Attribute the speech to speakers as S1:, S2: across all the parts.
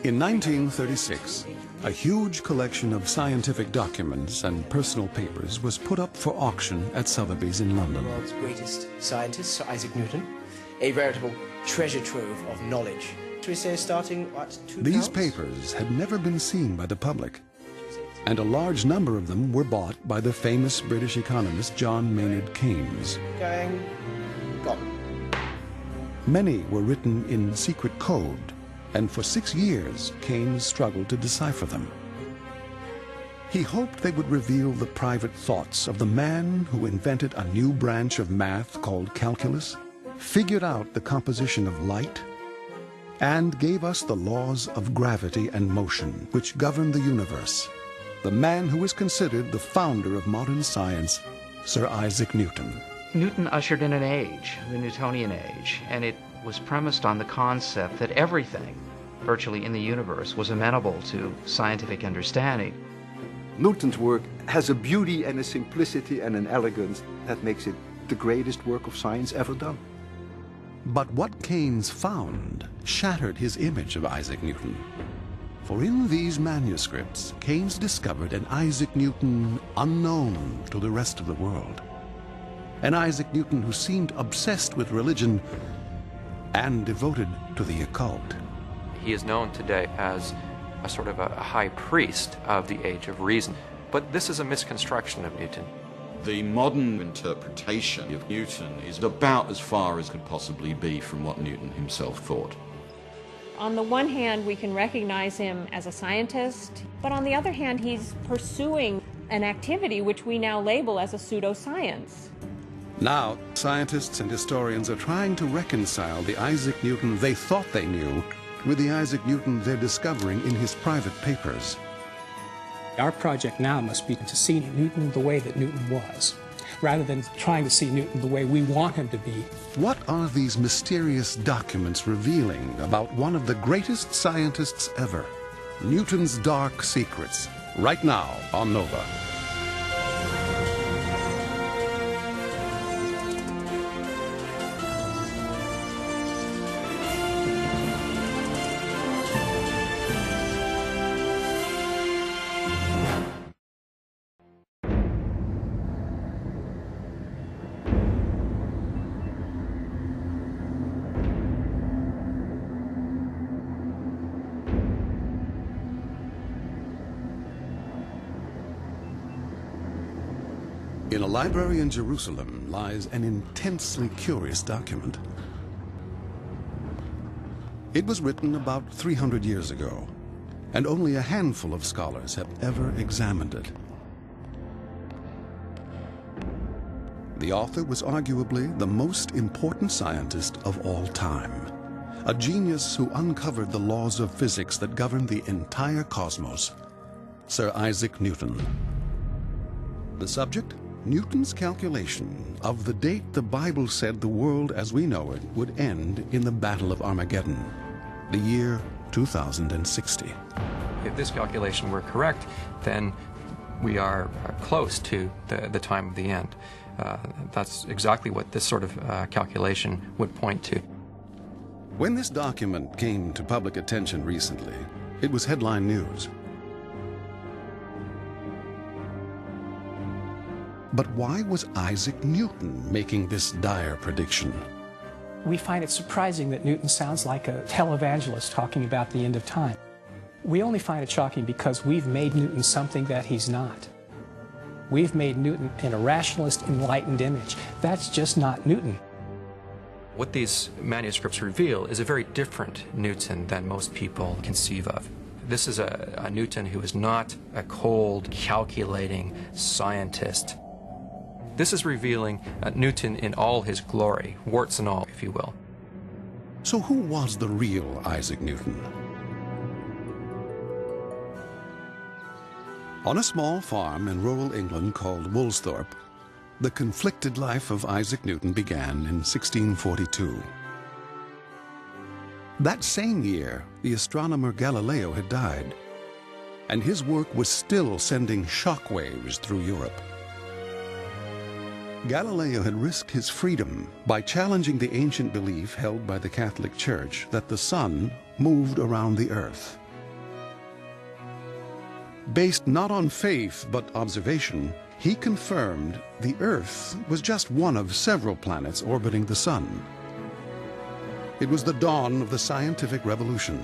S1: In 1936, a huge collection of scientific documents and personal papers was put up for auction at Sotheby's in London.
S2: The world's greatest scientist, Sir Isaac Newton, a veritable treasure trove of knowledge. Should we say starting at £2?
S1: These papers had never been seen by the public, and a large number of them were bought by the famous British economist John Maynard Keynes.
S2: Gone.
S1: Many were written in secret code, and for 6 years Keynes struggled to decipher them. He hoped they would reveal the private thoughts of the man who invented a new branch of math called calculus, figured out the composition of light, and gave us the laws of gravity and motion which govern the universe. The man who is considered the founder of modern science, Sir Isaac Newton.
S3: Newton ushered in an age, the Newtonian age, and it was premised on the concept that everything, virtually in the universe, was amenable to scientific understanding.
S4: Newton's work has a beauty and a simplicity and an elegance that makes it the greatest work of science ever done.
S1: But what Keynes found shattered his image of Isaac Newton. For in these manuscripts, Keynes discovered an Isaac Newton unknown to the rest of the world. An Isaac Newton who seemed obsessed with religion and devoted to the occult.
S5: He is known today as a sort of a high priest of the age of reason. But this is a misconstruction of Newton.
S6: The modern interpretation of Newton is about as far as could possibly be from what Newton himself thought.
S7: On the one hand, we can recognize him as a scientist, but on the other hand, he's pursuing an activity which we now label as a pseudoscience.
S1: Now, scientists and historians are trying to reconcile the Isaac Newton they thought they knew with the Isaac Newton they're discovering in his private papers.
S8: Our project now must be to see Newton the way that Newton was, rather than trying to see Newton the way we want him to be.
S1: What are these mysterious documents revealing about one of the greatest scientists ever? Newton's dark secrets, right now on Nova. In a library in Jerusalem lies an intensely curious document. It was written about 300 years ago, and only a handful of scholars have ever examined it. The author was arguably the most important scientist of all time, a genius who uncovered the laws of physics that govern the entire cosmos, Sir Isaac Newton. The subject? Newton's calculation of the date the Bible said the world as we know it would end in the Battle of Armageddon, the year 2060.
S5: If this calculation were correct, then we are close to the time of the end. That's exactly what this sort of calculation would point to.
S1: When this document came to public attention recently, it was headline news. But why was Isaac Newton making this dire prediction?
S8: We find it surprising that Newton sounds like a televangelist talking about the end of time. We only find it shocking because we've made Newton something that he's not. We've made Newton an irrationalist, enlightened image. That's just not Newton.
S5: What these manuscripts reveal is a very different Newton than most people conceive of. This is a Newton who is not a cold, calculating scientist. This is revealing Newton in all his glory, warts and all, if you will.
S1: So who was the real Isaac Newton? On a small farm in rural England called Woolsthorpe, the conflicted life of Isaac Newton began in 1642. That same year, the astronomer Galileo had died, and his work was still sending shockwaves through Europe. Galileo had risked his freedom by challenging the ancient belief held by the Catholic Church that the sun moved around the earth. Based not on faith but observation, he confirmed the Earth was just one of several planets orbiting the Sun. It was the dawn of the scientific revolution,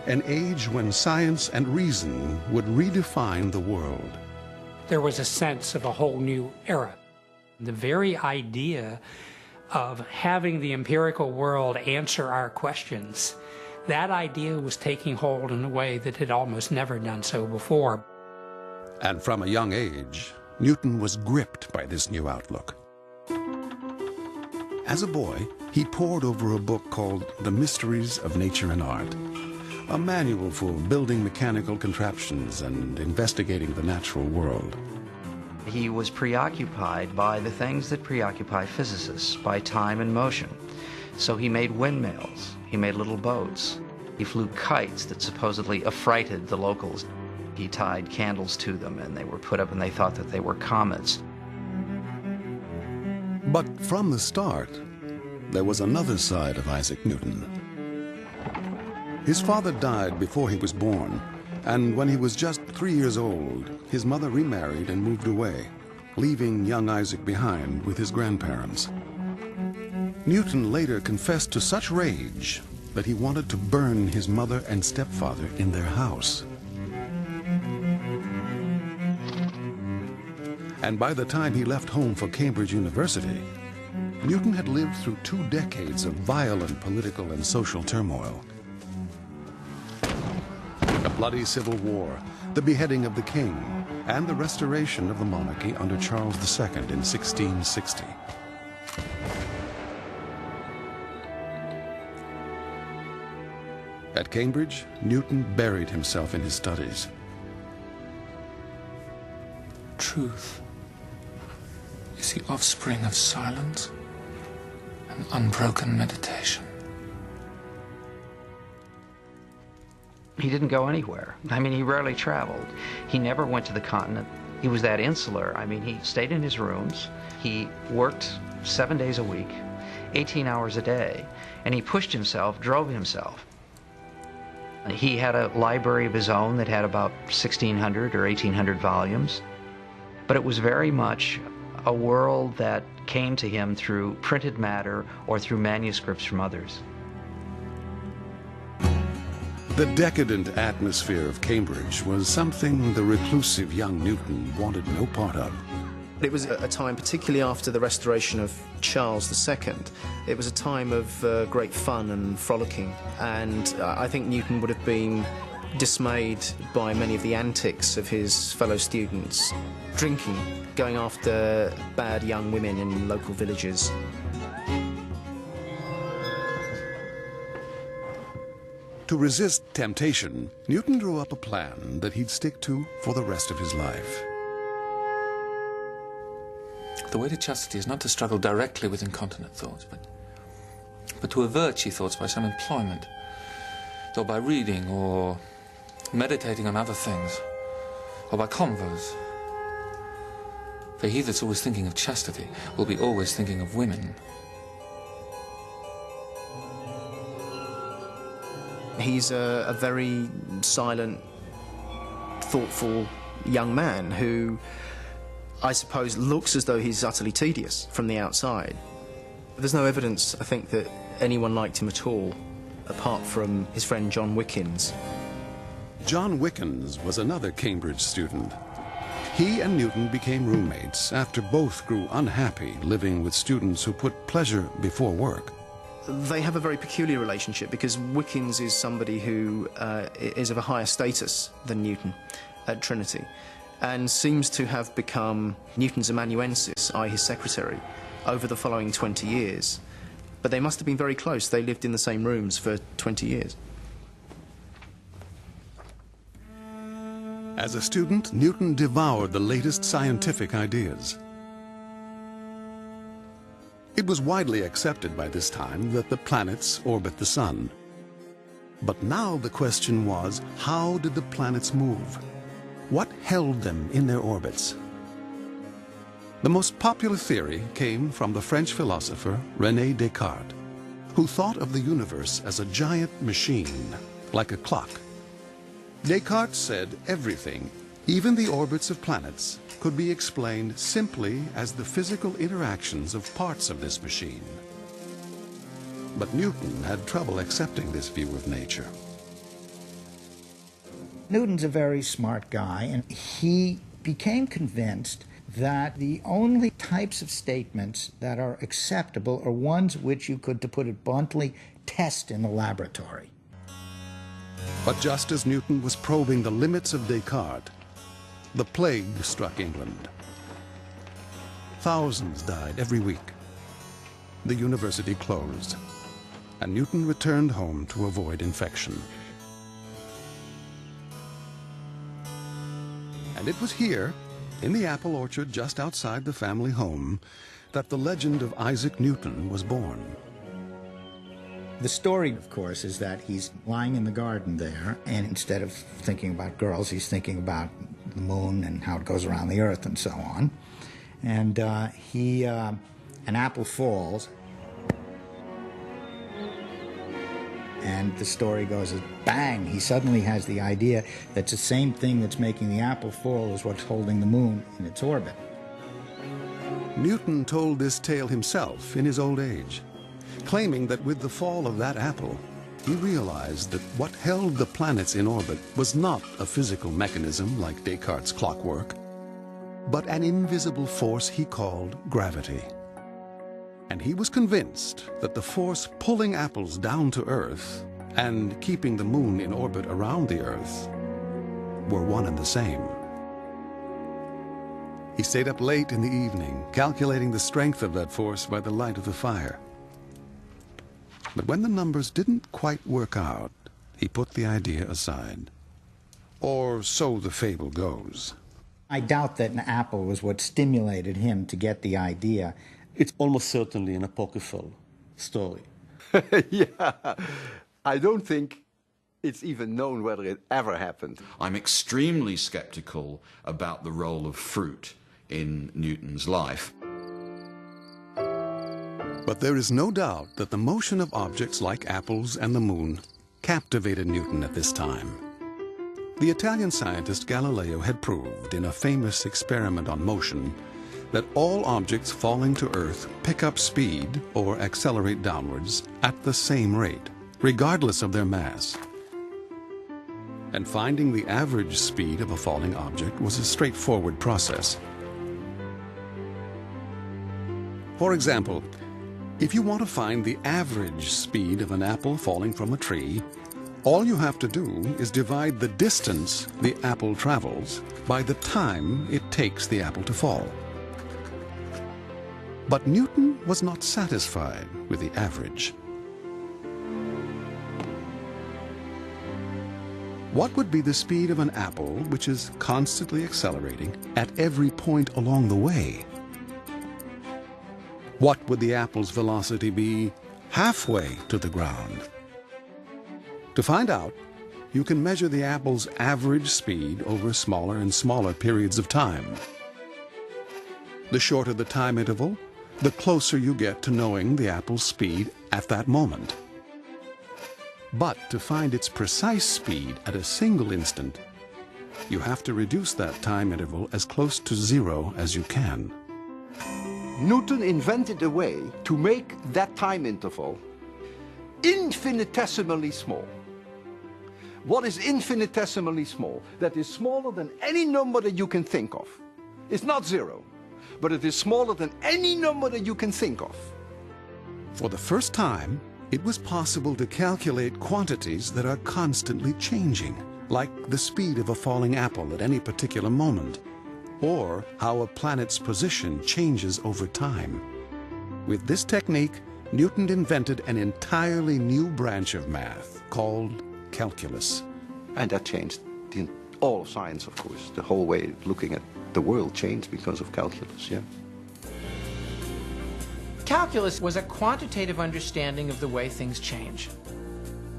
S1: an age when science and reason would redefine the world.
S9: There was a sense of a whole new era. The very idea of having the empirical world answer our questions, that idea was taking hold in a way that had almost never done so before.
S1: And from a young age, Newton was gripped by this new outlook. As a boy, he pored over a book called The Mysteries of Nature and Art, a manual for building mechanical contraptions and investigating the natural world.
S3: He was preoccupied by the things that preoccupy physicists, by time and motion. So he made windmills, he made little boats, he flew kites that supposedly affrighted the locals. He tied candles to them and they were put up and they thought that they were comets.
S1: But from the start, there was another side of Isaac Newton. His father died before he was born, and when he was just 3 years old, his mother remarried and moved away, leaving young Isaac behind with his grandparents. Newton later confessed to such rage that he wanted to burn his mother and stepfather in their house. And by the time he left home for Cambridge University, Newton had lived through 2 decades of violent political and social turmoil. A bloody civil war, the beheading of the king, and the restoration of the monarchy under Charles II in 1660. At Cambridge, Newton buried himself in his studies.
S10: Truth is the offspring of silence and unbroken meditation.
S3: He didn't go anywhere. I mean, he rarely traveled. He never went to the continent. He was that insular. I mean, he stayed in his rooms. He worked 7 days a week, 18 hours a day, and he pushed himself, drove himself. He had a library of his own that had about 1,600 or 1,800 volumes, but it was very much a world that came to him through printed matter or through manuscripts from others.
S1: The decadent atmosphere of Cambridge was something the reclusive young Newton wanted no part of.
S2: It was a time, particularly after the restoration of Charles II, it was a time of great fun and frolicking, and I think Newton would have been dismayed by many of the antics of his fellow students, drinking, going after bad young women in local villages.
S1: To resist temptation, Newton drew up a plan that he'd stick to for the rest of his life.
S10: The way to chastity is not to struggle directly with incontinent thoughts, but to avert she thoughts by some employment, or by reading, or meditating on other things, or by converse. For he that's always thinking of chastity will be always thinking of women.
S2: He's a very silent, thoughtful young man who, I suppose, looks as though he's utterly tedious from the outside. There's no evidence, I think, that anyone liked him at all, apart from his friend John Wickens.
S1: John Wickens was another Cambridge student. He and Newton became roommates after both grew unhappy living with students who put pleasure before work.
S2: They have a very peculiar relationship because Wickens is somebody who is of a higher status than Newton at Trinity and seems to have become Newton's amanuensis, i.e. his secretary, over the following 20 years. But they must have been very close. They lived in the same rooms for 20 years.
S1: As a student, Newton devoured the latest scientific ideas. It was widely accepted by this time that the planets orbit the sun. But now the question was, how did the planets move? What held them in their orbits? The most popular theory came from the French philosopher René Descartes, who thought of the universe as a giant machine, like a clock. Descartes said everything, Even the orbits of planets could be explained simply as the physical interactions of parts of this machine. But Newton had trouble accepting this view of nature.
S11: Newton's a very smart guy, and he became convinced that the only types of statements that are acceptable are ones which you could, to put it bluntly, test in the laboratory.
S1: But just as Newton was probing the limits of Descartes, the plague struck England. Thousands died every week. The university closed, and Newton returned home to avoid infection. And it was here, in the apple orchard just outside the family home, that the legend of Isaac Newton was born.
S11: The story, of course, is that he's lying in the garden there, and instead of thinking about girls, he's thinking about the moon and how it goes around the earth and so on. And an apple falls, and the story goes as bang, he suddenly has the idea that the same thing that's making the apple fall is what's holding the moon in its orbit.
S1: Newton told this tale himself in his old age, claiming that with the fall of that apple, he realized that what held the planets in orbit was not a physical mechanism like Descartes' clockwork, but an invisible force he called gravity. And he was convinced that the force pulling apples down to Earth and keeping the moon in orbit around the Earth were one and the same. He stayed up late in the evening, calculating the strength of that force by the light of the fire. But when the numbers didn't quite work out, he put the idea aside. Or so the fable goes.
S11: I doubt that an apple was what stimulated him to get the idea.
S12: It's almost certainly an apocryphal story.
S4: Yeah, I don't think it's even known whether it ever happened.
S6: I'm extremely skeptical about the role of fruit in Newton's life.
S1: But there is no doubt that the motion of objects like apples and the moon captivated Newton at this time. The Italian scientist Galileo had proved in a famous experiment on motion that all objects falling to Earth pick up speed or accelerate downwards at the same rate, regardless of their mass. And finding the average speed of a falling object was a straightforward process. For example, if you want to find the average speed of an apple falling from a tree, all you have to do is divide the distance the apple travels by the time it takes the apple to fall. But Newton was not satisfied with the average. What would be the speed of an apple which is constantly accelerating at every point along the way? What would the apple's velocity be halfway to the ground? To find out, you can measure the apple's average speed over smaller and smaller periods of time. The shorter the time interval, the closer you get to knowing the apple's speed at that moment. But to find its precise speed at a single instant, you have to reduce that time interval as close to zero as you can.
S4: Newton invented a way to make that time interval infinitesimally small. What is infinitesimally small? That is smaller than any number that you can think of. It's not zero, but it is smaller than any number that you can think of.
S1: For the first time, it was possible to calculate quantities that are constantly changing, like the speed of a falling apple at any particular moment, or how a planet's position changes over time. With this technique, Newton invented an entirely new branch of math called calculus.
S4: And that changed all of science, of course. The whole way of looking at the world changed because of calculus, yeah.
S13: Calculus was a quantitative understanding of the way things change.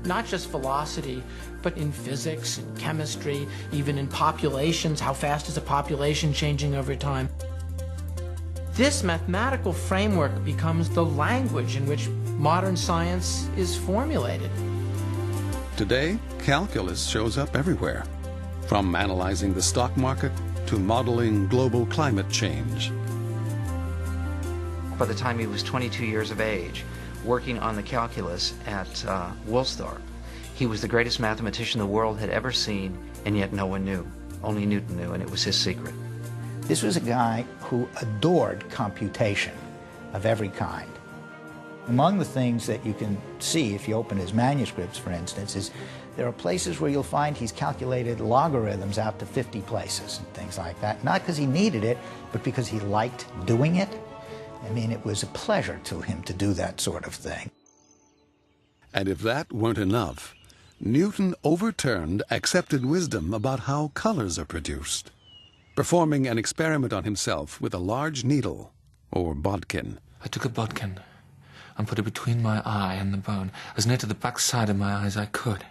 S13: Not just velocity, but in physics, in chemistry, even in populations. How fast is a population changing over time? This mathematical framework becomes the language in which modern science is formulated.
S1: Today, calculus shows up everywhere, from analyzing the stock market to modeling global climate change.
S3: By the time he was 22 years of age, working on the calculus at Woolsthorpe, he was the greatest mathematician the world had ever seen, and yet no one knew. Only Newton knew, and it was his secret.
S11: This was a guy who adored computation of every kind. Among the things that you can see if you open his manuscripts, for instance, is there are places where you'll find he's calculated logarithms out to 50 places and things like that. Not because he needed it, but because he liked doing it. I mean, it was a pleasure to him to do that sort of thing.
S1: And if that weren't enough, Newton overturned accepted wisdom about how colors are produced, performing an experiment on himself with a large needle, or bodkin.
S10: I took a bodkin and put it between my eye and the bone, as near to the back side of my eye as I could.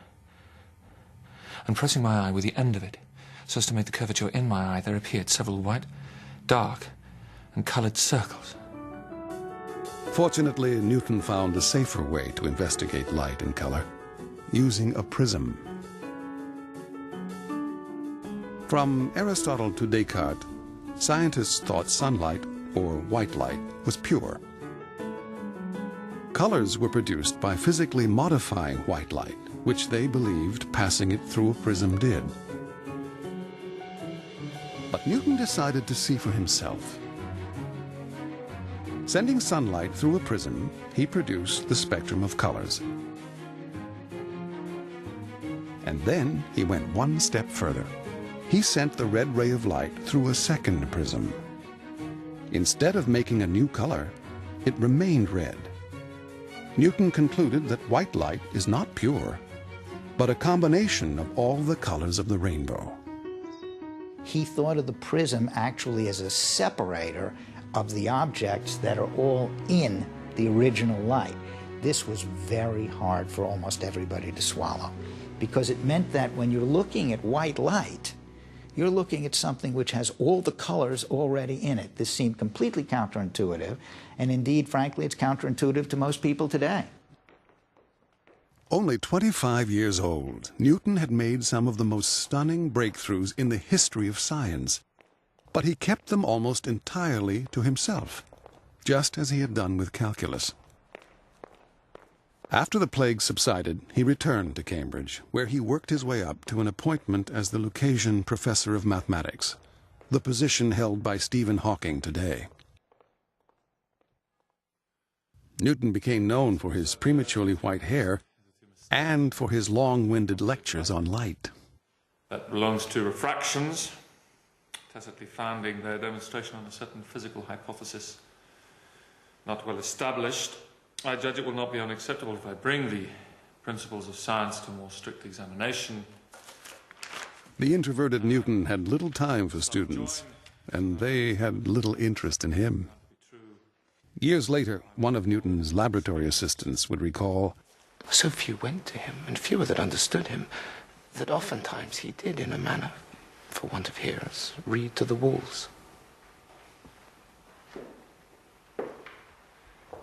S10: And pressing my eye with the end of it, so as to make the curvature in my eye, there appeared several white, dark, and coloured circles.
S1: Fortunately, Newton found a safer way to investigate light and color, using a prism. From Aristotle to Descartes, scientists thought sunlight, or white light, was pure. Colors were produced by physically modifying white light, which they believed passing it through a prism did. But Newton decided to see for himself. Sending sunlight through a prism, he produced the spectrum of colors. And then he went one step further. He sent the red ray of light through a second prism. Instead of making a new color, it remained red. Newton concluded that white light is not pure, but a combination of all the colors of the rainbow.
S11: He thought of the prism actually as a separator of the objects that are all in the original light. This was very hard for almost everybody to swallow, because it meant that when you're looking at white light, you're looking at something which has all the colors already in it. This seemed completely counterintuitive, and indeed, frankly, it's counterintuitive to most people today.
S1: Only 25 years old, Newton had made some of the most stunning breakthroughs in the history of science. But he kept them almost entirely to himself, just as he had done with calculus. After the plague subsided, he returned to Cambridge, where he worked his way up to an appointment as the Lucasian Professor of Mathematics, the position held by Stephen Hawking today. Newton became known for his prematurely white hair and for his long-winded lectures on light.
S10: That belongs to refractions, tacitly founding their demonstration on a certain physical hypothesis not well established. I judge it will not be unacceptable if I bring the principles of science to more strict examination.
S1: The introverted Newton had little time for students, and they had little interest in him. Years later, one of Newton's laboratory assistants would recall,
S14: "So few went to him, and fewer that understood him, that oftentimes he did, in a manner, for want of hearers, read to the walls."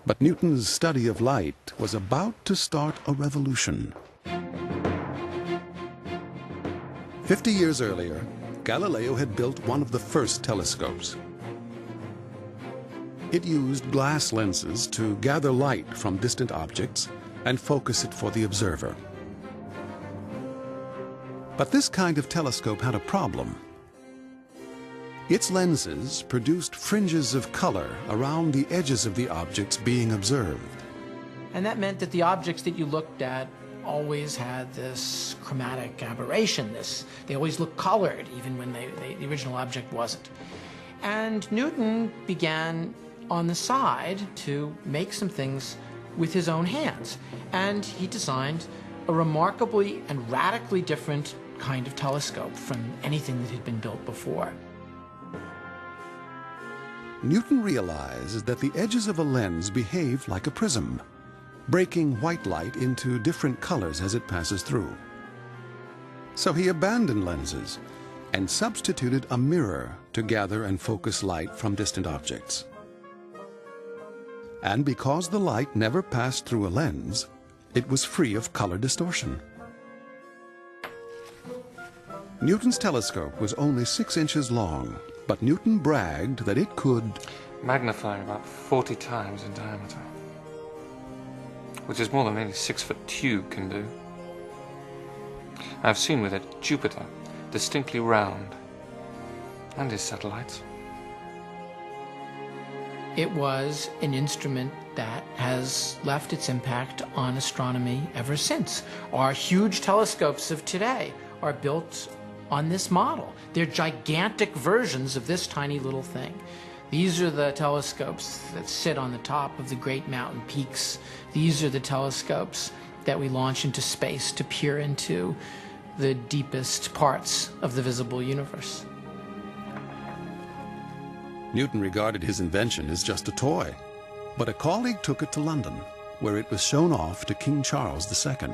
S1: But Newton's study of light was about to start a revolution. 50 years earlier, Galileo had built one of the first telescopes. It used glass lenses to gather light from distant objects and focus it for the observer. But this kind of telescope had a problem. Its lenses produced fringes of color around the edges of the objects being observed.
S13: And that meant that the objects that you looked at always had this chromatic aberration. They always looked colored, even when the original object wasn't. And Newton began on the side to make some things with his own hands. And he designed a remarkably and radically different kind of telescope from anything that had been built before.
S1: Newton realized that the edges of a lens behave like a prism, breaking white light into different colors as it passes through. So he abandoned lenses and substituted a mirror to gather and focus light from distant objects. And because the light never passed through a lens, it was free of color distortion. Newton's telescope was only 6 inches long, but Newton bragged that it could
S10: magnify about 40 times in diameter, which is more than any 6-foot tube can do. I've seen with it Jupiter, distinctly round, and his satellites.
S13: It was an instrument that has left its impact on astronomy ever since. Our huge telescopes of today are built on this model. They're gigantic versions of this tiny little thing. These are the telescopes that sit on the top of the great mountain peaks. These are the telescopes that we launch into space to peer into the deepest parts of the visible universe.
S1: Newton regarded his invention as just a toy, but a colleague took it to London, where it was shown off to King Charles II.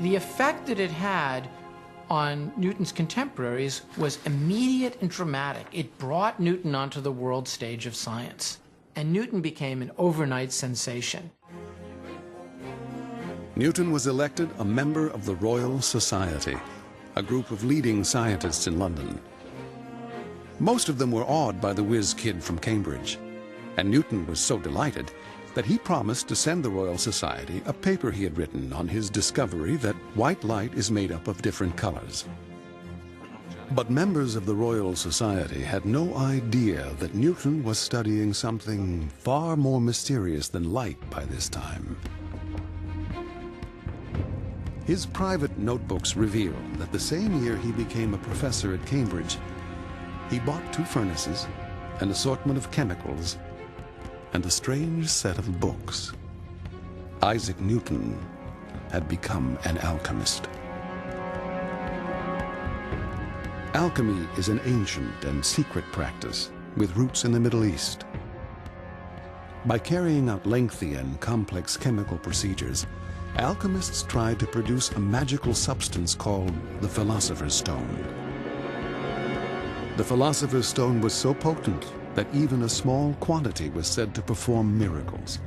S13: The effect that it had on Newton's contemporaries was immediate and dramatic. It brought Newton onto the world stage of science, and Newton became an overnight sensation.
S1: Newton was elected a member of the Royal Society, a group of leading scientists in London. Most of them were awed by the whiz kid from Cambridge, and Newton was so delighted that he promised to send the Royal Society a paper he had written on his discovery that white light is made up of different colors. But members of the Royal Society had no idea that Newton was studying something far more mysterious than light by this time. His private notebooks reveal that the same year he became a professor at Cambridge, he bought 2 furnaces, an assortment of chemicals, and a strange set of books. Isaac Newton had become an alchemist. Alchemy is an ancient and secret practice with roots in the Middle East. By carrying out lengthy and complex chemical procedures, alchemists tried to produce a magical substance called the Philosopher's Stone. The Philosopher's Stone was so potent that even a small quantity was said to perform miracles,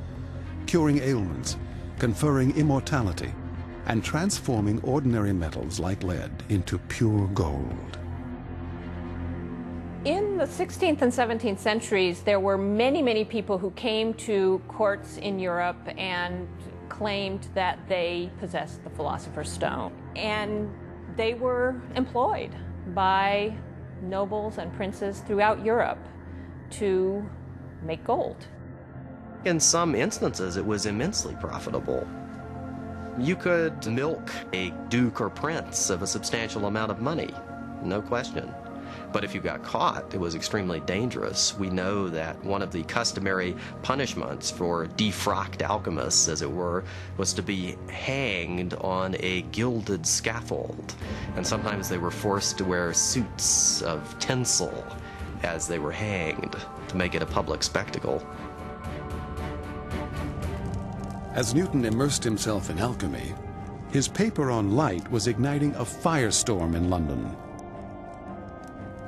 S1: curing ailments, conferring immortality, and transforming ordinary metals like lead into pure gold.
S7: In the 16th and 17th centuries, there were many, many people who came to courts in Europe and claimed that they possessed the Philosopher's Stone. And they were employed by nobles and princes throughout Europe to make gold.
S15: In some instances, it was immensely profitable. You could milk a duke or prince of a substantial amount of money, no question. But if you got caught, it was extremely dangerous. We know that one of the customary punishments for defrocked alchemists, as it were, was to be hanged on a gilded scaffold. And sometimes they were forced to wear suits of tinsel as they were hanged to make it a public spectacle.
S1: As Newton immersed himself in alchemy, his paper on light was igniting a firestorm in London.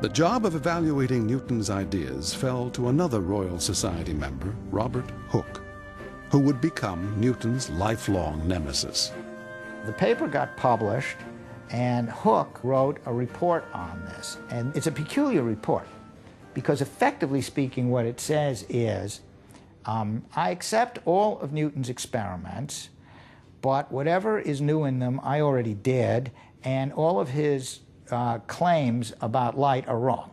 S1: The job of evaluating Newton's ideas fell to another Royal Society member, Robert Hooke, who would become Newton's lifelong nemesis.
S11: The paper got published, and Hooke wrote a report on this. And it's a peculiar report, because effectively speaking, what it says is, I accept all of Newton's experiments, but whatever is new in them, I already did, and all of his claims about light are wrong.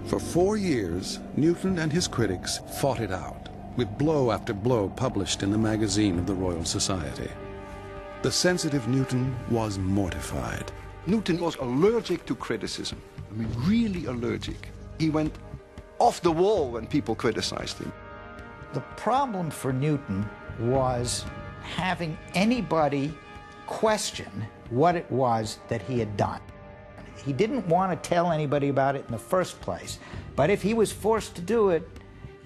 S1: For 4 years, Newton and his critics fought it out, with blow after blow published in the magazine of the Royal Society. The sensitive Newton was mortified.
S4: Newton was allergic to criticism. I mean, really allergic. He went off the wall when people criticized him.
S11: The problem for Newton was having anybody question what it was that he had done. He didn't want to tell anybody about it in the first place, but if he was forced to do it,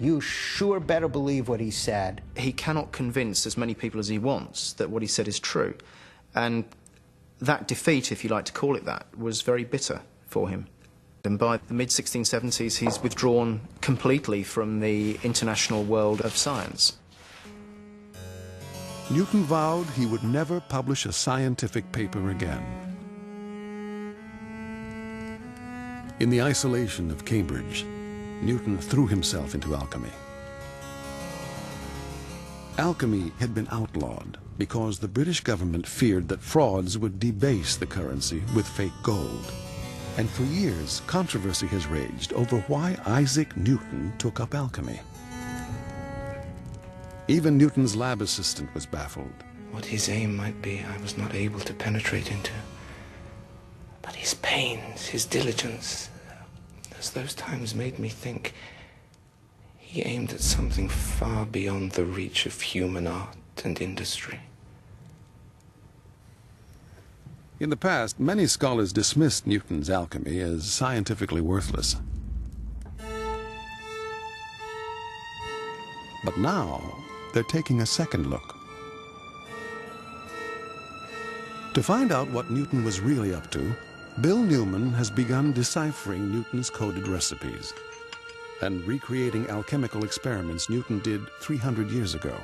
S11: you sure better believe what he said.
S2: He cannot convince as many people as he wants that what he said is true. And that defeat, if you like to call it that, was very bitter for him. And by the mid-1670s, he's withdrawn completely from the international world of science.
S1: Newton vowed he would never publish a scientific paper again, In the isolation of Cambridge, Newton threw himself into alchemy. Alchemy had been outlawed because the British government feared that frauds would debase the currency with fake gold. And for years, controversy has raged over why Isaac Newton took up alchemy. Even Newton's lab assistant was baffled.
S14: What his aim might be, I was not able to penetrate into. But his pains, his diligence, as those times made me think, he aimed at something far beyond the reach of human art and industry.
S1: In the past, many scholars dismissed Newton's alchemy as scientifically worthless. But now, they're taking a second look. To find out what Newton was really up to, Bill Newman has begun deciphering Newton's coded recipes and recreating alchemical experiments Newton did 300 years ago.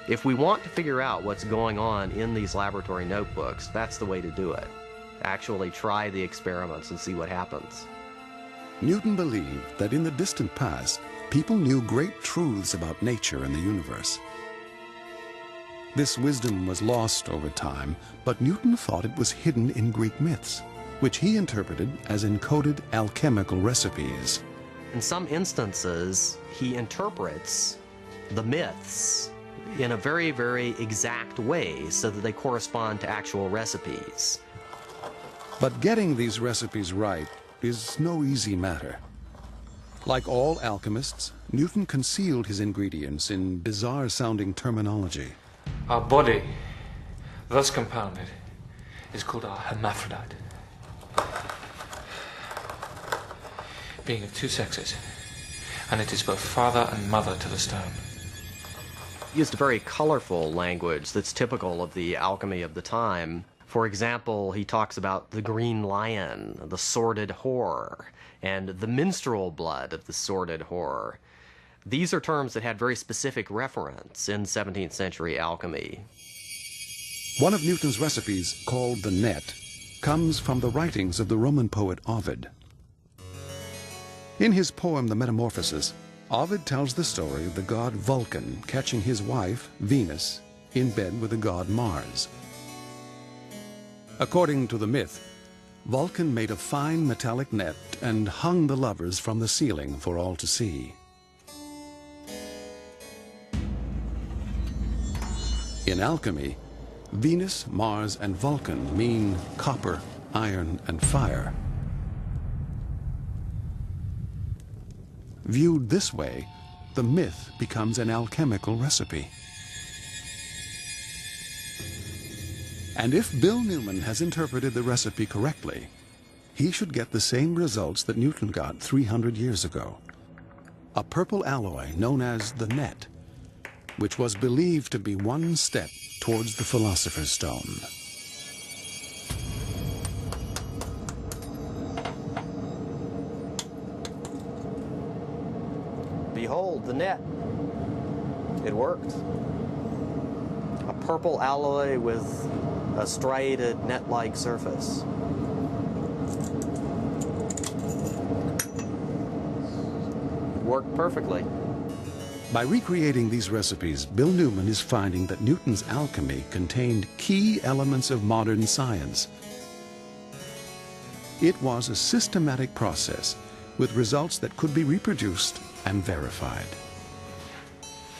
S15: If we want to figure out what's going on in these laboratory notebooks, that's the way to do it. Actually try the experiments and see what happens.
S1: Newton believed that in the distant past, people knew great truths about nature and the universe. This wisdom was lost over time, but Newton thought it was hidden in Greek myths, which he interpreted as encoded alchemical recipes.
S15: In some instances, he interprets the myths in a very, very exact way so that they correspond to actual recipes.
S1: But getting these recipes right is no easy matter. Like all alchemists, Newton concealed his ingredients in bizarre-sounding terminology.
S10: Our body, thus compounded, is called our hermaphrodite. Being of two sexes, and it is both father and mother to the stone.
S15: He used a very colorful language that's typical of the alchemy of the time. For example, he talks about the green lion, the sordid whore, and the menstrual blood of the sordid whore. These are terms that had very specific reference in 17th century alchemy.
S1: One of Newton's recipes, called the net, comes from the writings of the Roman poet Ovid. In his poem The Metamorphoses, Ovid tells the story of the god Vulcan catching his wife, Venus, in bed with the god Mars. According to the myth, Vulcan made a fine metallic net and hung the lovers from the ceiling for all to see. In alchemy, Venus, Mars, and Vulcan mean copper, iron, and fire. Viewed this way, the myth becomes an alchemical recipe. And if Bill Newman has interpreted the recipe correctly, he should get the same results that Newton got 300 years ago. A purple alloy known as the net, which was believed to be one step towards the Philosopher's Stone.
S15: Behold, the net. It worked. A purple alloy with a striated net-like surface. It worked perfectly.
S1: By recreating these recipes, Bill Newman is finding that Newton's alchemy contained key elements of modern science. It was a systematic process with results that could be reproduced and verified.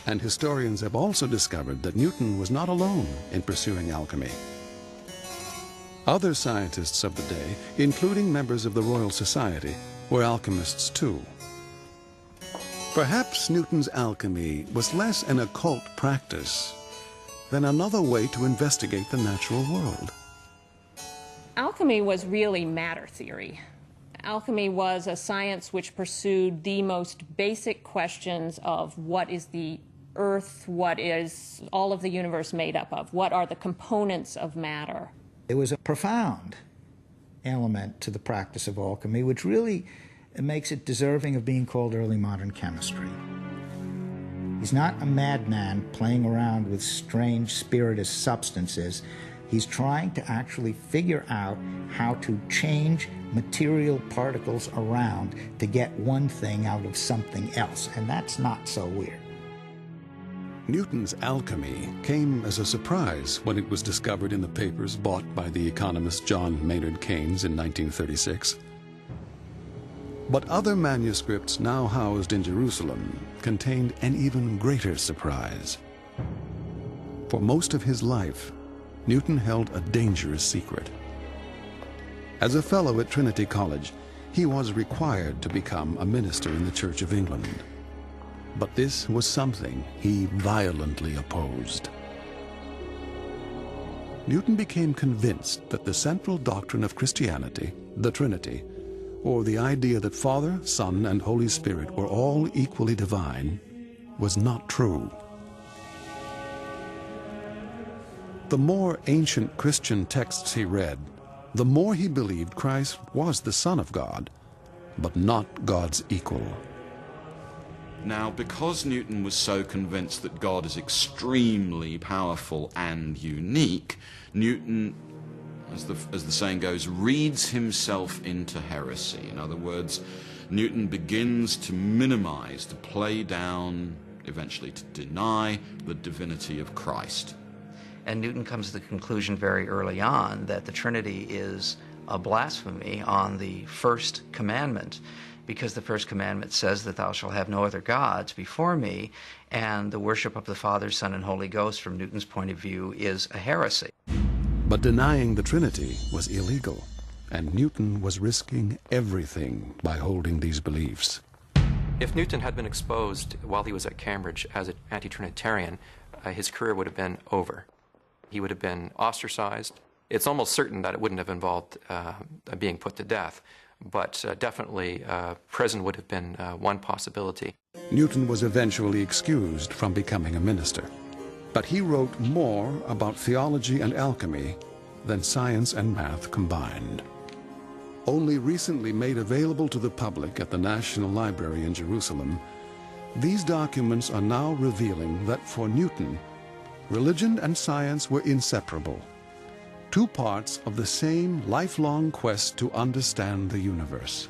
S1: And historians have also discovered that Newton was not alone in pursuing alchemy. Other scientists of the day, including members of the Royal Society, were alchemists too. Perhaps Newton's alchemy was less an occult practice than another way to investigate the natural world.
S7: Alchemy was really matter theory. Alchemy was a science which pursued the most basic questions of what is the earth, what is all of the universe made up of, what are the components of matter.
S11: There was a profound element to the practice of alchemy which really makes it deserving of being called early modern chemistry. He's not a madman playing around with strange spirituous substances. He's trying to actually figure out how to change material particles around to get one thing out of something else, and that's not so weird.
S1: Newton's alchemy came as a surprise when it was discovered in the papers bought by the economist John Maynard Keynes in 1936. But other manuscripts now housed in Jerusalem contained an even greater surprise. For most of his life, Newton held a dangerous secret. As a fellow at Trinity College, he was required to become a minister in the Church of England. But this was something he violently opposed. Newton became convinced that the central doctrine of Christianity, the Trinity, or the idea that Father, Son, and Holy Spirit were all equally divine, was not true. The more ancient Christian texts he read, the more he believed Christ was the Son of God, but not God's equal.
S6: Now, because Newton was so convinced that God is extremely powerful and unique, Newton, as the saying goes, reads himself into heresy. In other words, Newton begins to minimize, to play down, eventually to deny the divinity of Christ.
S3: And Newton comes to the conclusion very early on that the Trinity is a blasphemy on the first commandment, because the first commandment says that thou shalt have no other gods before me, and the worship of the Father, Son, and Holy Ghost, from Newton's point of view, is a heresy.
S1: But denying the Trinity was illegal, and Newton was risking everything by holding these beliefs.
S5: If Newton had been exposed while he was at Cambridge as an anti-Trinitarian, his career would have been over. He would have been ostracized. It's almost certain that it wouldn't have involved being put to death, but definitely prison would have been one possibility.
S1: Newton was eventually excused from becoming a minister, but he wrote more about theology and alchemy than science and math combined. Only recently made available to the public at the National Library in Jerusalem, these documents are now revealing that for Newton, religion and science were inseparable, two parts of the same lifelong quest to understand the universe.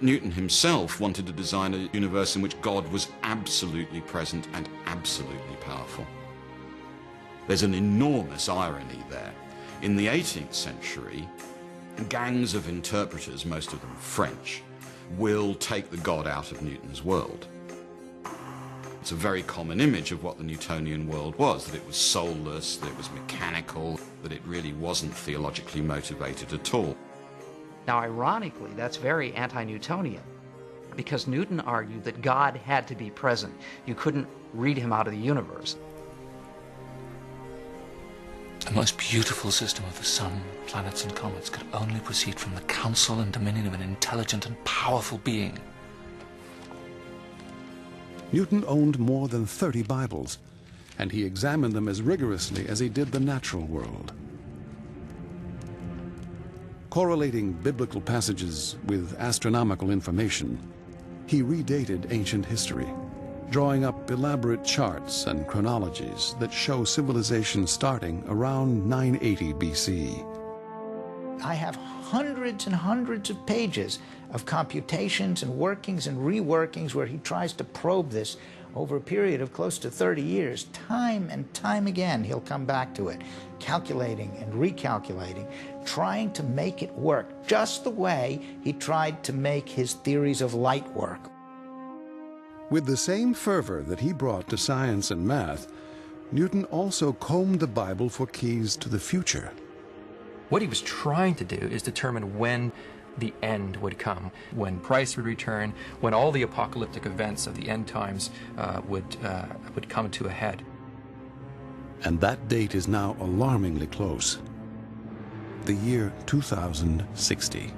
S6: Newton himself wanted to design a universe in which God was absolutely present and absolutely powerful. There's an enormous irony there. In the 18th century, gangs of interpreters, most of them French, will take the God out of Newton's world. It's a very common image of what the Newtonian world was, that it was soulless, that it was mechanical, that it really wasn't theologically motivated at all.
S3: Now, ironically, that's very anti-Newtonian, because Newton argued that God had to be present. You couldn't read him out of the universe.
S10: The most beautiful system of the sun, planets, and comets could only proceed from the counsel and dominion of an intelligent and powerful being.
S1: Newton owned more than 30 Bibles, and he examined them as rigorously as he did the natural world. Correlating biblical passages with astronomical information, he redated ancient history, drawing up elaborate charts and chronologies that show civilization starting around 980 BC.
S11: I have hundreds and hundreds of pages of computations and workings and reworkings where he tries to probe this over a period of close to 30 years. Time and time again, he'll come back to it, calculating and recalculating, trying to make it work just the way he tried to make his theories of light work.
S1: With the same fervor that he brought to science and math, Newton also combed the Bible for keys to the future.
S5: What he was trying to do is determine when the end would come, when Christ would return, when all the apocalyptic events of the end times would come to a head.
S1: And that date is now alarmingly close. The year 2060.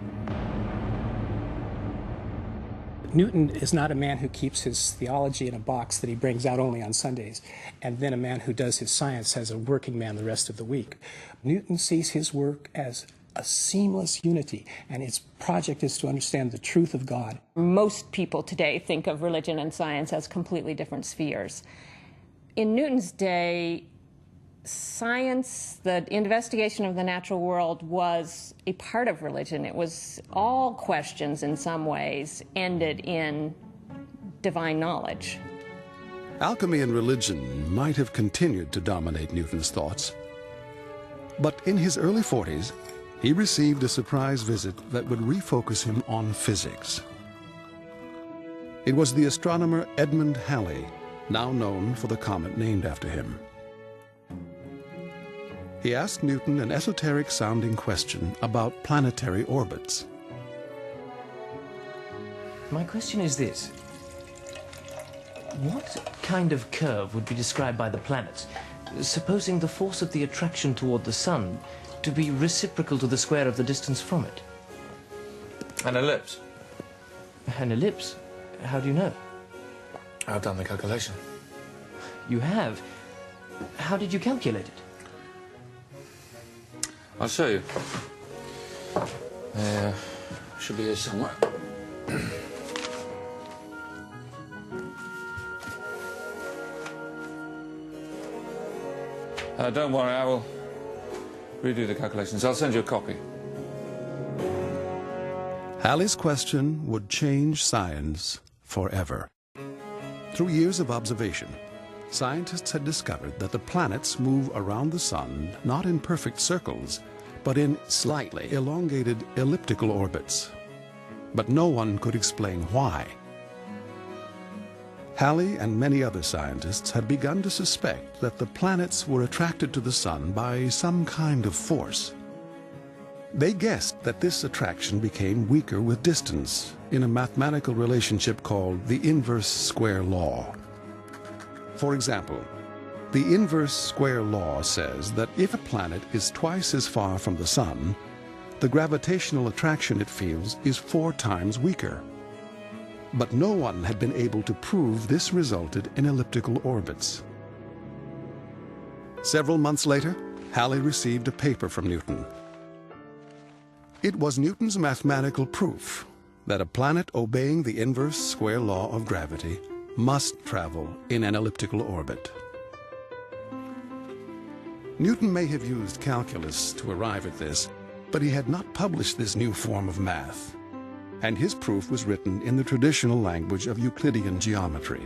S8: Newton is not a man who keeps his theology in a box that he brings out only on Sundays, and then a man who does his science as a working man the rest of the week. Newton sees his work as a seamless unity, and his project is to understand the truth of God.
S7: Most people today think of religion and science as completely different spheres. In Newton's day, Science, the investigation of the natural world, was a part of religion. It was all questions in some ways ended in divine knowledge.
S1: Alchemy and religion might have continued to dominate Newton's thoughts. But in his early 40s, he received a surprise visit that would refocus him on physics. It was the astronomer Edmund Halley, now known for the comet named after him. He asked Newton an esoteric-sounding question about planetary orbits.
S16: My question is this. What kind of curve would be described by the planets, supposing the force of the attraction toward the Sun to be reciprocal to the square of the distance from it?
S10: An ellipse.
S16: An ellipse? How do you know?
S10: I've done the calculation.
S16: You have? How did you calculate it?
S10: I'll show you. Should be here somewhere. Don't worry, I will redo the calculations. I'll send you a copy.
S1: Halley's question would change science forever. Through years of observation, scientists had discovered that the planets move around the sun not in perfect circles, but in slightly elongated elliptical orbits. But no one could explain why. Halley and many other scientists had begun to suspect that the planets were attracted to the sun by some kind of force. They guessed that this attraction became weaker with distance in a mathematical relationship called the inverse square law. For example, the inverse square law says that if a planet is twice as far from the sun, the gravitational attraction it feels is 4 times weaker. But no one had been able to prove this resulted in elliptical orbits. Several months later, Halley received a paper from Newton. It was Newton's mathematical proof that a planet obeying the inverse square law of gravity must travel in an elliptical orbit. Newton may have used calculus to arrive at this, but he had not published this new form of math, and his proof was written in the traditional language of Euclidean geometry.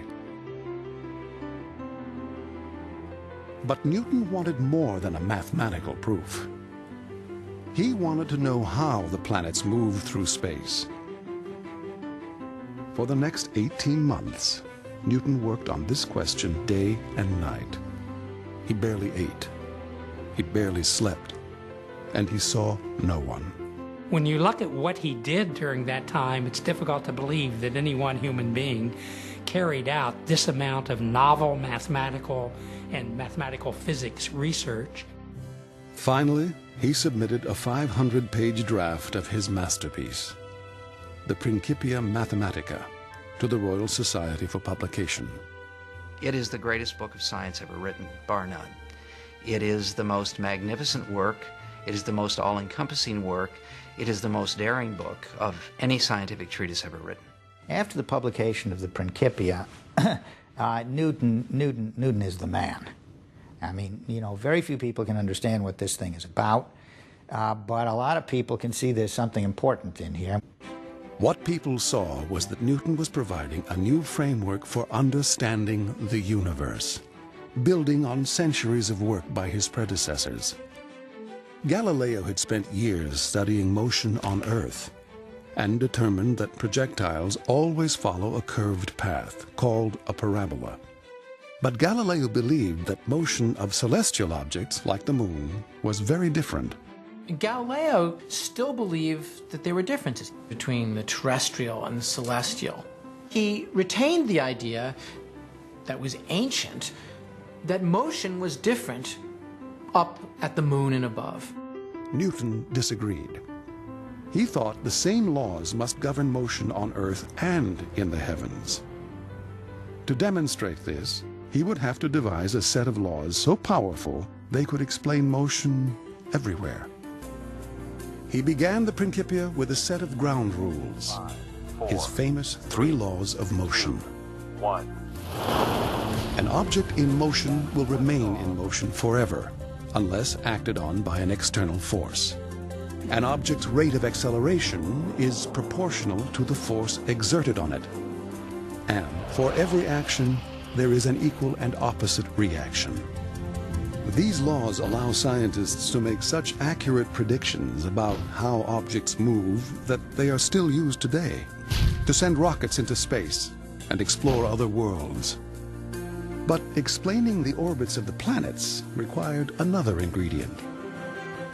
S1: But Newton wanted more than a mathematical proof. He wanted to know how the planets moved through space. For the next 18 months, Newton worked on this question day and night. He barely ate. He barely slept. And he saw no one.
S9: When you look at what he did during that time, it's difficult to believe that any one human being carried out this amount of novel mathematical and mathematical physics research.
S1: Finally, he submitted a 500-page draft of his masterpiece, the Principia Mathematica, to the Royal Society for publication.
S3: It is the greatest book of science ever written, bar none. It is the most magnificent work. It is the most all-encompassing work. It is the most daring book of any scientific treatise ever written.
S11: After the publication of the Principia, Newton is the man. I mean, you know, very few people can understand what this thing is about, but a lot of people can see there's something important in here.
S1: What people saw was that Newton was providing a new framework for understanding the universe, building on centuries of work by his predecessors. Galileo had spent years studying motion on Earth and determined that projectiles always follow a curved path, called a parabola. But Galileo believed that motion of celestial objects, like the moon, was very different.
S13: Galileo still believed that there were differences between the terrestrial and the celestial. He retained the idea that was ancient, that motion was different up at the moon and above.
S1: Newton disagreed. He thought the same laws must govern motion on Earth and in the heavens. To demonstrate this, he would have to devise a set of laws so powerful they could explain motion everywhere. He began the Principia with a set of ground rules, 5, 4, his famous 3 laws of motion.
S17: 1.
S1: An object in motion will remain in motion forever, unless acted on by an external force. An object's rate of acceleration is proportional to the force exerted on it. And for every action, there is an equal and opposite reaction. These laws allow scientists to make such accurate predictions about how objects move that they are still used today, to send rockets into space and explore other worlds. But explaining the orbits of the planets required another ingredient.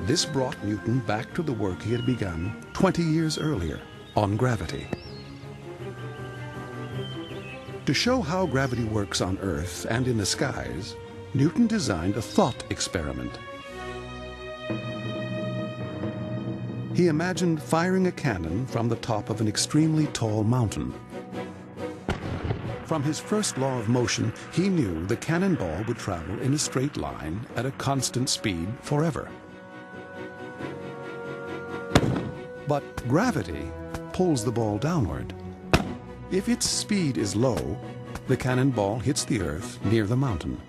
S1: This brought Newton back to the work he had begun 20 years earlier on gravity. To show how gravity works on Earth and in the skies, Newton designed a thought experiment. He imagined firing a cannon from the top of an extremely tall mountain. From his first law of motion, he knew the cannonball would travel in a straight line at a constant speed forever. But gravity pulls the ball downward. If its speed is low, the cannonball hits the Earth near the mountain.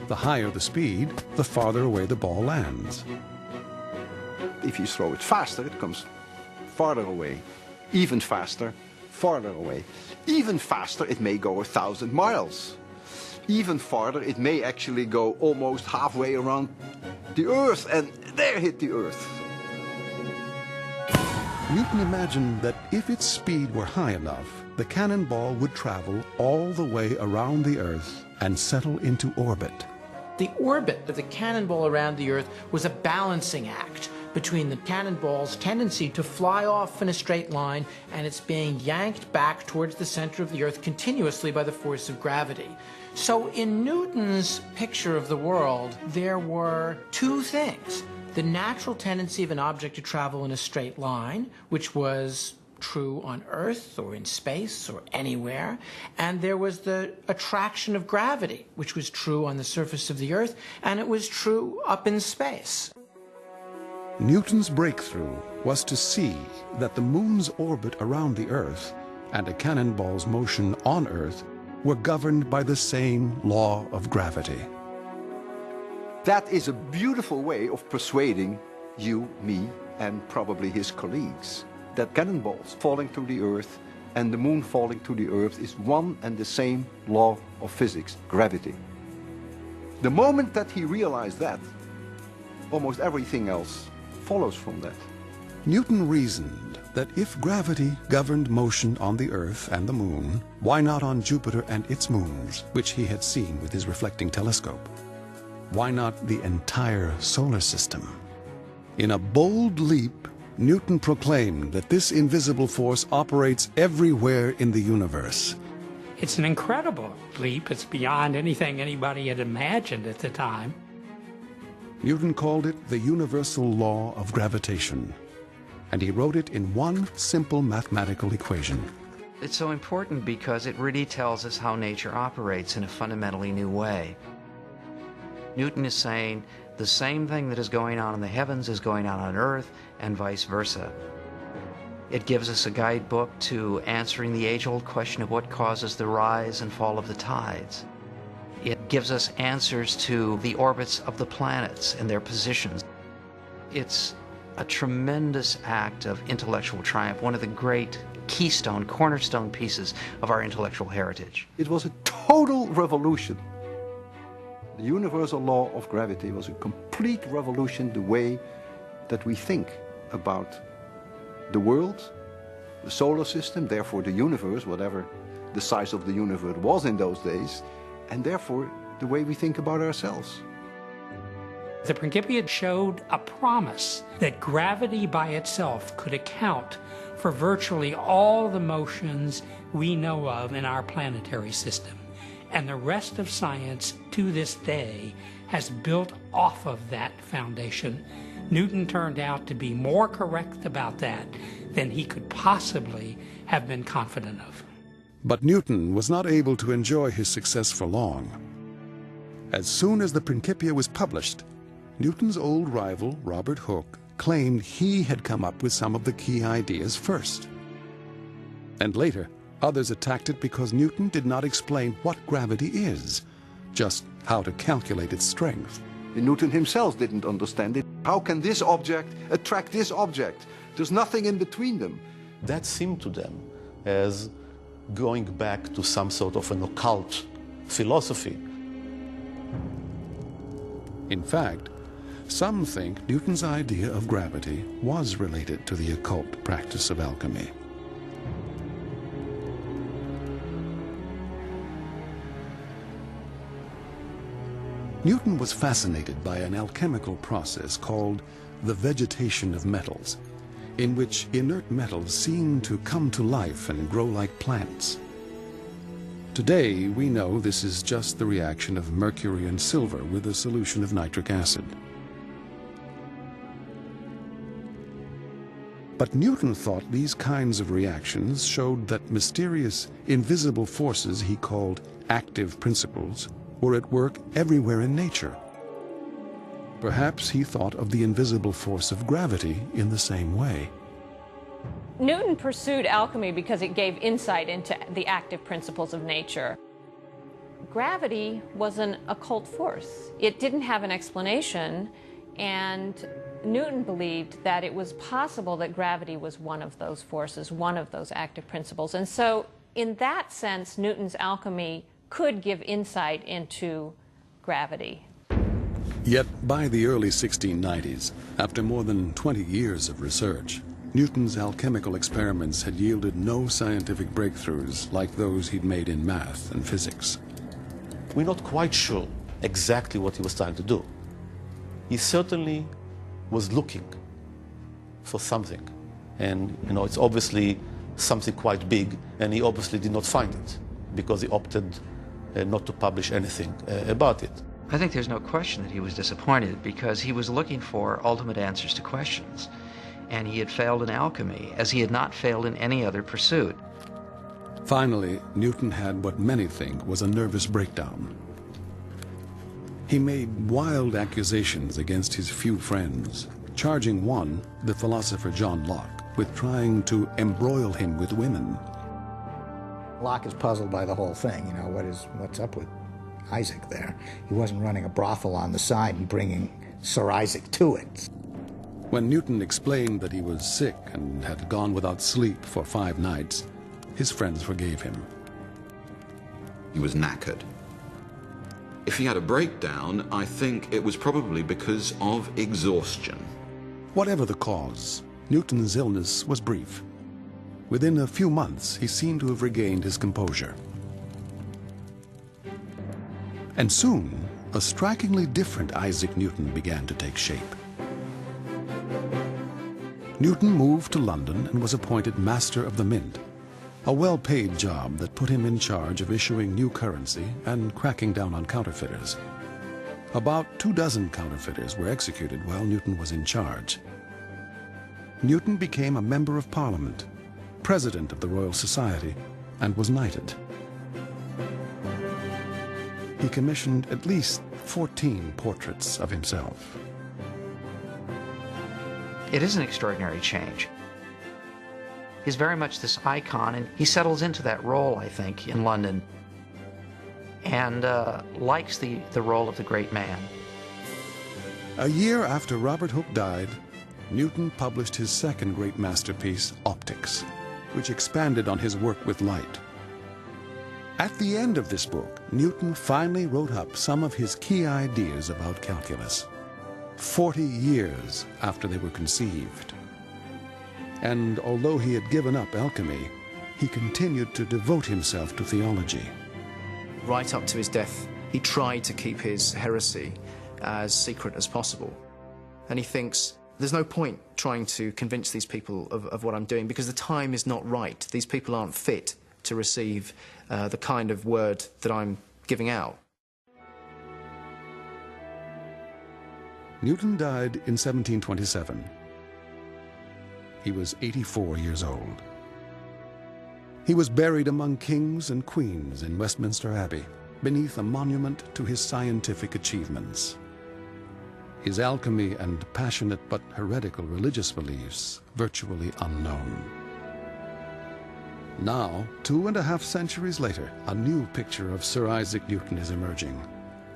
S1: The higher the speed, the farther away the ball lands.
S4: If you throw it faster, it comes farther away. Even faster, farther away. Even faster, it may go 1,000 miles. Even farther, it may actually go almost halfway around the Earth and there hit the Earth.
S1: Newton imagined that if its speed were high enough, the cannonball would travel all the way around the Earth and settle into orbit.
S13: The orbit of the cannonball around the Earth was a balancing act between the cannonball's tendency to fly off in a straight line and its being yanked back towards the center of the Earth continuously by the force of gravity. So in Newton's picture of the world, there were two things. The natural tendency of an object to travel in a straight line, which was true on Earth or in space or anywhere, and there was the attraction of gravity, which was true on the surface of the Earth, and it was true up in space.
S1: Newton's breakthrough was to see that the moon's orbit around the Earth and a cannonball's motion on Earth were governed by the same law of gravity.
S4: That is a beautiful way of persuading you, me, and probably his colleagues that cannonballs falling to the Earth and the moon falling to the Earth is one and the same law of physics, gravity. The moment that he realized that, almost everything else follows from that.
S1: Newton reasoned that if gravity governed motion on the Earth and the moon, why not on Jupiter and its moons, which he had seen with his reflecting telescope? Why not the entire solar system? In a bold leap, Newton proclaimed that this invisible force operates everywhere in the universe.
S9: It's an incredible leap. It's beyond anything anybody had imagined at the time.
S1: Newton called it the universal law of gravitation, and he wrote it in one simple mathematical equation.
S3: It's so important because it really tells us how nature operates in a fundamentally new way. Newton is saying the same thing that is going on in the heavens is going on Earth, and vice versa. It gives us a guidebook to answering the age-old question of what causes the rise and fall of the tides. It gives us answers to the orbits of the planets and their positions. It's a tremendous act of intellectual triumph, one of the great keystone, cornerstone pieces of our intellectual heritage.
S4: It was a total revolution. The universal law of gravity was a complete revolution the way that we think about the world, the solar system, therefore the universe, whatever the size of the universe was in those days, and therefore the way we think about ourselves.
S9: The Principia showed a promise that gravity by itself could account for virtually all the motions we know of in our planetary system. And the rest of science to this day has built off of that foundation. Newton turned out to be more correct about that than he could possibly have been confident of.
S1: But Newton was not able to enjoy his success for long. As soon as the Principia was published, Newton's old rival, Robert Hooke, claimed he had come up with some of the key ideas first. And later, Others attacked it because Newton did not explain what gravity is, just how to calculate its strength.
S4: Newton himself didn't understand it. How can this object attract this object? There's nothing in between them.
S12: That seemed to them as going back to some sort of an occult philosophy.
S1: In fact, some think Newton's idea of gravity was related to the occult practice of alchemy. Newton was fascinated by an alchemical process called the vegetation of metals, in which inert metals seem to come to life and grow like plants. Today, we know this is just the reaction of mercury and silver with a solution of nitric acid. But Newton thought these kinds of reactions showed that mysterious, invisible forces he called active principles were at work everywhere in nature. Perhaps he thought of the invisible force of gravity in the same way.
S7: Newton pursued alchemy because it gave insight into the active principles of nature. Gravity was an occult force. It didn't have an explanation, and Newton believed that it was possible that gravity was one of those forces, one of those active principles. And so, in that sense, Newton's alchemy could give insight into gravity.
S1: Yet by the early 1690s, after more than 20 years of research, Newton's alchemical experiments had yielded no scientific breakthroughs like those he'd made in math and physics.
S12: We're not quite sure exactly what he was trying to do. He certainly was looking for something. And, it's obviously something quite big, and he obviously did not find it because he opted not to publish anything about it.
S3: I think there's no question that he was disappointed because he was looking for ultimate answers to questions. And he had failed in alchemy, as he had not failed in any other pursuit.
S1: Finally, Newton had what many think was a nervous breakdown. He made wild accusations against his few friends, charging one, the philosopher John Locke, with trying to embroil him with women.
S11: Locke is puzzled by the whole thing. What's up with Isaac there? He wasn't running a brothel on the side and bringing Sir Isaac to it.
S1: When Newton explained that he was sick and had gone without sleep for 5 nights, his friends forgave him.
S6: He was knackered. If he had a breakdown, I think it was probably because of exhaustion.
S1: Whatever the cause, Newton's illness was brief. Within a few months, he seemed to have regained his composure. And soon, a strikingly different Isaac Newton began to take shape. Newton moved to London and was appointed Master of the Mint, a well-paid job that put him in charge of issuing new currency and cracking down on counterfeiters. About 24 counterfeiters were executed while Newton was in charge. Newton became a Member of Parliament, President of the Royal Society, and was knighted. He commissioned at least 14 portraits of himself.
S3: It is an extraordinary change. He's very much this icon, and he settles into that role, I think, in London, and likes the role of the great man.
S1: A year after Robert Hooke died, Newton published his second great masterpiece, Optics, which expanded on his work with light. At the end of this book, Newton finally wrote up some of his key ideas about calculus, 40 years after they were conceived. And although he had given up alchemy, he continued to devote himself to theology.
S2: Right up to his death, he tried to keep his heresy as secret as possible. And he thinks, there's no point trying to convince these people of what I'm doing because the time is not right. These people aren't fit to receive the kind of word that I'm giving out.
S1: Newton died in 1727. He was 84 years old. He was buried among kings and queens in Westminster Abbey, beneath a monument to his scientific achievements. His alchemy and passionate but heretical religious beliefs virtually unknown. Now, 2.5 centuries later, a new picture of Sir Isaac Newton is emerging,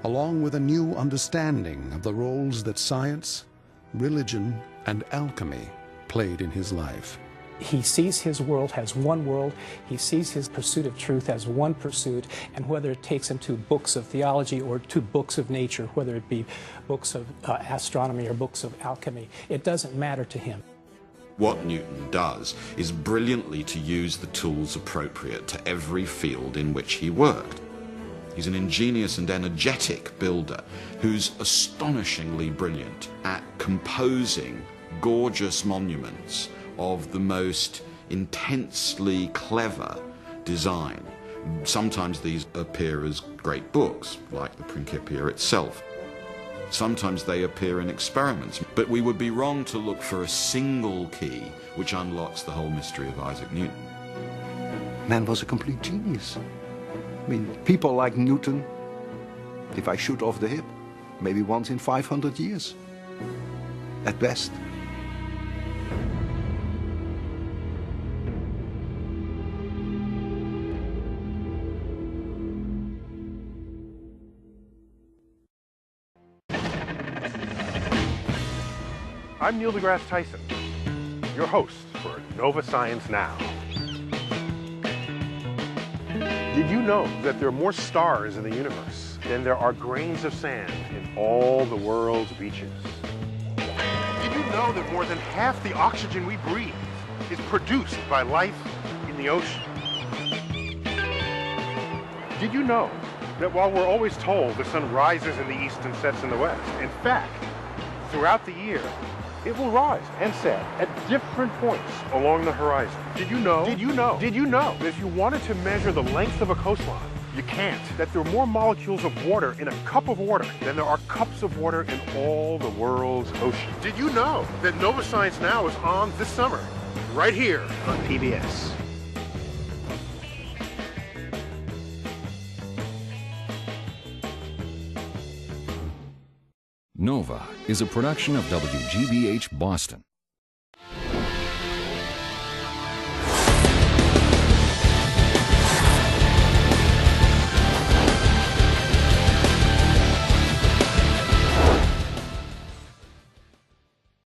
S1: along with a new understanding of the roles that science, religion, and alchemy played in his life.
S8: He sees his world as one world. He sees his pursuit of truth as one pursuit, and whether it takes him to books of theology or to books of nature, whether it be books of astronomy or books of alchemy, it doesn't matter to him.
S6: What Newton does is brilliantly to use the tools appropriate to every field in which he worked. He's an ingenious and energetic builder who's astonishingly brilliant at composing gorgeous monuments of the most intensely clever design. Sometimes these appear as great books, like the Principia itself. Sometimes they appear in experiments, but we would be wrong to look for a single key which unlocks the whole mystery of Isaac Newton.
S4: Man was a complete genius. I mean, people like Newton, if I shoot off the hip, maybe once in 500 years, at best.
S17: I'm Neil deGrasse Tyson, your host for Nova Science Now. Did you know that there are more stars in the universe than there are grains of sand in all the world's beaches? Did you know that more than half the oxygen we breathe is produced by life in the ocean? Did you know that while we're always told the sun rises in the east and sets in the west, in fact, throughout the year, it will rise and set at different points along the horizon. Did you know? Did you know? Did you know that if you wanted to measure the length of a coastline, you can't? That there are more molecules of water in a cup of water than there are cups of water in all the world's oceans? Did you know that Nova Science Now is on this summer, right here on PBS?
S18: Nova is a production of WGBH Boston.